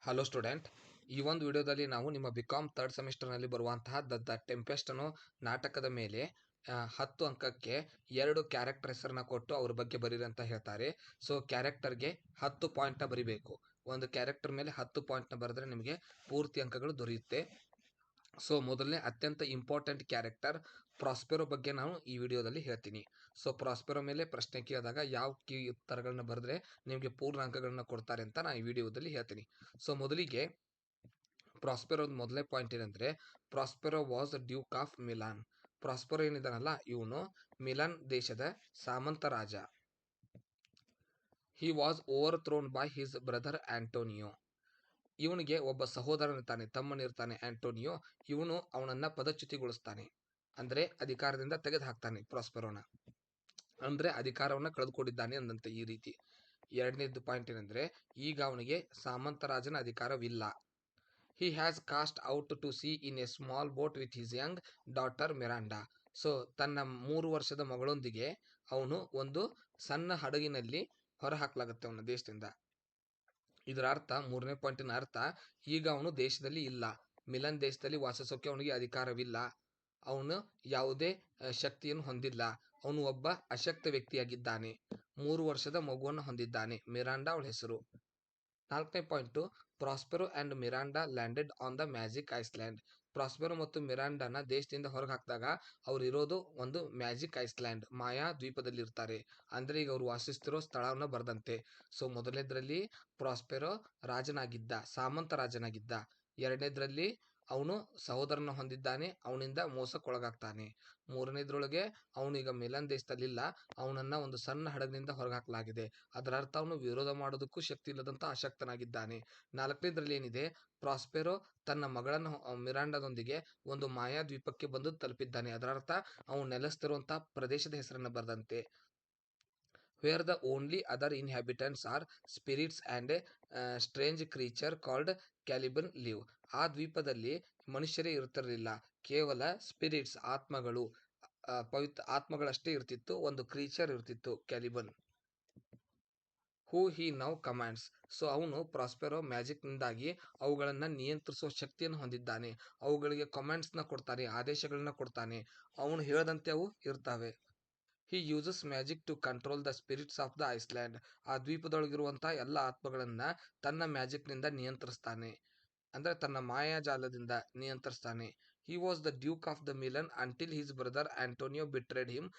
Hello student, ಈ ಒಂದು ವಿಡಿಯೋದಲ್ಲಿ ನಾವು ನಿಮ್ಮ ಬಿಕಾಮ್ ಥರ್ಡ್ ಸೆಮಿಸ್ಟರ್ನಲ್ಲಿ ಬರುವಂತಹ ದ ಟೆಂಪೆಸ್ಟ್ ಅನ್ನೋ ನಾಟಕದ ಮೇಲೆ 10 ಅಂಕಕ್ಕೆ 2 ಕ್ಯಾರೆಕ್ಟರ್ ಹೆಸರನ್ನ ಕೊಟ್ಟು ಅವ್ರ ಬಗ್ಗೆ ಬರೀರಿ ಅಂತ ಹೇಳ್ತಾರೆ. ಸೊ ಕ್ಯಾರೆಕ್ಟರ್ಗೆ 10 ಪಾಯಿಂಟ್ನ ಬರಿಬೇಕು. ಒಂದು ಕ್ಯಾರೆಕ್ಟರ್ ಮೇಲೆ 10 ಪಾಯಿಂಟ್ನ ಬರೆದ್ರೆ ನಿಮಗೆ ಪೂರ್ತಿ ಅಂಕಗಳು ದೊರೆಯುತ್ತೆ. ಸೊ ಮೊದಲನೇ ಅತ್ಯಂತ ಇಂಪಾರ್ಟೆಂಟ್ ಕ್ಯಾರೆಕ್ಟರ್ ಪ್ರಾಸ್ಪೆರೋ ಬಗ್ಗೆ ನಾನು ಈ ವಿಡಿಯೋದಲ್ಲಿ ಹೇಳ್ತೀನಿ. ಸೊ ಪ್ರಾಸ್ಪೆರೋ ಮೇಲೆ ಪ್ರಶ್ನೆ ಕೇಳಿದಾಗ ಯಾವ ಕೀ ಉತ್ತರಗಳನ್ನ ಬರೆದ್ರೆ ನಿಮಗೆ ಪೂರ್ಣ ಅಂಕಗಳನ್ನ ಕೊಡ್ತಾರೆ ಅಂತ ನಾನು ಈ ವಿಡಿಯೋದಲ್ಲಿ ಹೇಳ್ತೀನಿ. ಸೊ ಮೊದಲಿಗೆ ಪ್ರಾಸ್ಪೆರೋದ ಮೊದಲನೇ ಪಾಯಿಂಟ್ ಏನಂದ್ರೆ, Prospero was duke of Milan. Prospero ಏನಿದಾನಲ್ಲ, ಇವನು ಮಿಲಾನ್ ದೇಶದ ಸಾಮಂತ ರಾಜ. He was overthrown by his brother Antonio. ಇವನಿಗೆ ಒಬ್ಬ ಸಹೋದರನಿರ್ತಾನೆ, ತಮ್ಮನಿರ್ತಾನೆ ಆಂಟೋನಿಯೋ. ಇವನು ಅವನನ್ನ ಪದಚ್ಯುತಿಗೊಳಿಸ್ತಾನೆ, ಅಂದ್ರೆ ಅಧಿಕಾರದಿಂದ ತೆಗೆದು ಹಾಕ್ತಾನೆ ಪ್ರಾಸ್ಪೆರೋನ. ಅಂದ್ರೆ ಅಧಿಕಾರವನ್ನ ಕಳೆದುಕೊಂಡಿದ್ದಾನೆ ಅಂದಂತೆ ಈ ರೀತಿ. ಎರಡನೇದು ಪಾಯಿಂಟ್ ಏನಂದ್ರೆ, ಈಗ ಅವನಿಗೆ ಸಾಮಂತ ರಾಜನ ಅಧಿಕಾರವಿಲ್ಲ. He has cast out to sea in a small boat with his young daughter Miranda. So ತನ್ನ 3 ವರ್ಷದ ಮಗಳೊಂದಿಗೆ ಅವನು ಒಂದು ಸಣ್ಣ ಹಡಗಿನಲ್ಲಿ ಹೊರ ಹಾಕಲಾಗುತ್ತೆ ಅವನ ದೇಶದಿಂದ. ಇದರ ಅರ್ಥ, ಮೂರನೇ ಪಾಯಿಂಟಿನ ಅರ್ಥ, ಈಗ ಅವನು ದೇಶದಲ್ಲಿ ಇಲ್ಲ, ಮಿಲನ್ ದೇಶದಲ್ಲಿ ವಾಸಿಸೋಕೆ ಅವನಿಗೆ ಅಧಿಕಾರವಿಲ್ಲ, ಅವನು ಯಾವುದೇ ಶಕ್ತಿಯನ್ನು ಹೊಂದಿಲ್ಲ, ಅವನು ಒಬ್ಬ ಅಶಕ್ತ ವ್ಯಕ್ತಿಯಾಗಿದ್ದಾನೆ, 3 ವರ್ಷದ ಮಗುವನ್ನು ಹೊಂದಿದ್ದಾನೆ. ಮಿರಾಂಡಾ ಅವಳ ಹೆಸರು. ನಾಲ್ಕನೇ point, Prospero and Miranda landed on the magic island. Prospero ಮತ್ತು ಮಿರಾಂಡಾನ ದೇಶದಿಂದ ಹೊರಗೆ ಹಾಕಿದಾಗ ಅವ್ರು ಇರೋದು ಒಂದು ಮ್ಯಾಜಿಕ್ ಐಸ್ಲ್ಯಾಂಡ್, ಮಾಯಾ ದ್ವೀಪದಲ್ಲಿ ಇರ್ತಾರೆ. ಅಂದ್ರೆ ಈಗ ಅವ್ರು ವಾಸಿಸ್ತಿರೋ ಸ್ಥಳವನ್ನ ಬರ್ದಂತೆ. So ಮೊದಲನೇದ್ರಲ್ಲಿ Prospero ರಾಜನಾಗಿದ್ದ, ಸಾಮಂತ ರಾಜನಾಗಿದ್ದ. ಎರಡನೇದ್ರಲ್ಲಿ ಅವನು ಸಹೋದರನ ಹೊಂದಿದ್ದಾನೆ, ಅವನಿಂದ ಮೋಸಕ್ಕೊಳಗಾಗ್ತಾನೆ. ಮೂರನೇದ್ರೊಳಗೆ ಅವನು ಈಗ ಮಿಲನ್ ದೇಶದಲ್ಲಿಲ್ಲ, ಅವನನ್ನ ಒಂದು ಸಣ್ಣ ಹಡಗಿನಿಂದ ಹೊರಗೆ ಹಾಕಲಾಗಿದೆ. ಅದರ ಅರ್ಥ ಅವನು ವಿರೋಧ ಮಾಡೋದಕ್ಕೂ ಶಕ್ತಿ ಇಲ್ಲದಂತ ಅಶಕ್ತನಾಗಿದ್ದಾನೆ. ನಾಲ್ಕನೇದ್ರಲ್ಲಿ ಏನಿದೆ, ಪ್ರಾಸ್ಪೆರೋ ತನ್ನ ಮಗಳನ್ನು ಮಿರಾಂಡಾದೊಂದಿಗೆ ಒಂದು ಮಾಯಾ ದ್ವೀಪಕ್ಕೆ ಬಂದು ತಲುಪಿದ್ದಾನೆ. ಅದರ ಅರ್ಥ ಅವನು ನೆಲೆಸ್ತಿರುವಂತಹ ಪ್ರದೇಶದ ಹೆಸರನ್ನ ಬರೆದಂತೆ. Where the only other inhabitants are spirits and strange creature called Caliban live. ಆ ದ್ವೀಪದಲ್ಲಿ ಮನುಷ್ಯರೇ ಇರ್ತಿರಲಿಲ್ಲ, ಕೇವಲ ಸ್ಪಿರಿಟ್ಸ್, ಆತ್ಮಗಳು, ಪವಿತ್ರ ಆತ್ಮಗಳಷ್ಟೇ ಇರ್ತಿತ್ತು. ಒಂದು ಕ್ರೀಚರ್ ಇರ್ತಿತ್ತು, ಕ್ಯಾಲಿಬನ್. ಹೂ ಹಿ ನೌ ಕಮಾಂಡ್ಸ್. ಸೊ ಅವನು ಪ್ರಾಸ್ಪೆರೋ ಮ್ಯಾಜಿಕ್ನಿಂದಾಗಿ ಅವುಗಳನ್ನ ನಿಯಂತ್ರಿಸುವ ಶಕ್ತಿಯನ್ನು ಹೊಂದಿದ್ದಾನೆ. ಅವುಗಳಿಗೆ ಕಮಾಂಡ್ಸ್ನ ಕೊಡ್ತಾನೆ, ಆದೇಶಗಳನ್ನ ಕೊಡ್ತಾನೆ, ಅವನು ಹೇಳದಂತೆ ಅವು ಇರ್ತವೆ. He uses magic to control the spirits of the island. ಆ ದ್ವೀಪದೊಳಗಿರುವಂತಹ ಎಲ್ಲ ಆತ್ಮಗಳನ್ನ ತನ್ನ ಮ್ಯಾಜಿಕ್ನಿಂದ ನಿಯಂತ್ರಿಸ್ತಾನೆ, ಅಂದ್ರೆ ತನ್ನ ಮಾಯಾಜಾಲದಿಂದ ನಿಯಂತ್ರಿಸ್ತಾನೆ. He was the duke of the Milan until his brother Antonio betrayed him,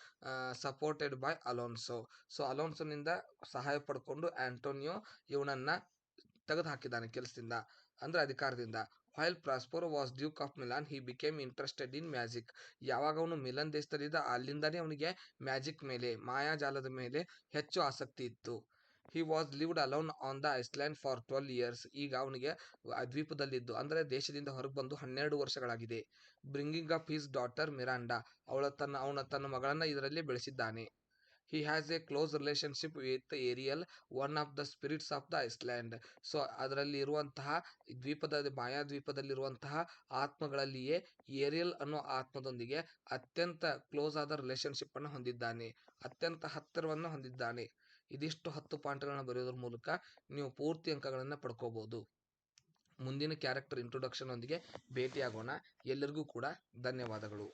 supported by Alonso. So ಅಲೋನ್ಸೋನಿಂದ ಸಹಾಯ ಪಡ್ಕೊಂಡು ಆಂಟೋನಿಯೋ ಇವನನ್ನ ತೆಗೆದು ಹಾಕಿದ್ದಾನೆ ಕೆಲಸದಿಂದ, ಅಂದ್ರೆ ಅಧಿಕಾರದಿಂದ. While Prospero was duke of Milan he became interested in magic. ಯಾವಾಗ ಅವನು ಮಿಲನ್ ದೇಶದಲ್ಲಿದ್ದ ಅಲ್ಲಿಂದಾನೇ ಅವನಿಗೆ ಮ್ಯಾಜಿಕ್ ಮೇಲೆ, ಮಾಯಾಜಾಲದ ಮೇಲೆ ಹೆಚ್ಚು ಆಸಕ್ತಿ ಇತ್ತು. He was lived alone on the island for 12 years. ಈಗ ಅವನಿಗೆ ದ್ವೀಪದಲ್ಲಿದ್ದು, ಅಂದ್ರೆ ದೇಶದಿಂದ ಹೊರಗೆ ಬಂದು 12 ವರ್ಷಗಳಾಗಿದೆ. Bringing up his daughter Miranda, ಅವನ ತನ್ನ ಮಗಳನ್ನ ಇದರಲ್ಲಿ ಬೆಳೆಸಿದ್ದಾನೆ. He has a close relationship with Ariel, one of the spirits of the island. So ಅದರಲ್ಲಿ ಇರುವಂತಹ ಮಾಯಾ ದ್ವೀಪದಲ್ಲಿರುವಂತಹ ಆತ್ಮಗಳಲ್ಲಿಯೇ ಏರಿಯಲ್ ಅನ್ನೋ ಆತ್ಮದೊಂದಿಗೆ ಅತ್ಯಂತ ಕ್ಲೋಸ್ ಆದ ರಿಲೇಶನ್ಶಿಪ್ ಅನ್ನು ಹೊಂದಿದ್ದಾನೆ, ಅತ್ಯಂತ ಹತ್ತಿರವನ್ನು ಹೊಂದಿದ್ದಾನೆ. ಇದಿಷ್ಟು 10 ಪಾಯಿಂಟ್ಗಳನ್ನ ಬರೆಯೋದ್ರ ಮೂಲಕ ನೀವು ಪೂರ್ತಿ ಅಂಕಗಳನ್ನ ಪಡ್ಕೋಬಹುದು. ಮುಂದಿನ ಕ್ಯಾರೆಕ್ಟರ್ ಇಂಟ್ರೊಡಕ್ಷನ್ ಒಂದಿಗೆ ಭೇಟಿಯಾಗೋಣ. ಎಲ್ಲರಿಗೂ ಕೂಡ ಧನ್ಯವಾದಗಳು.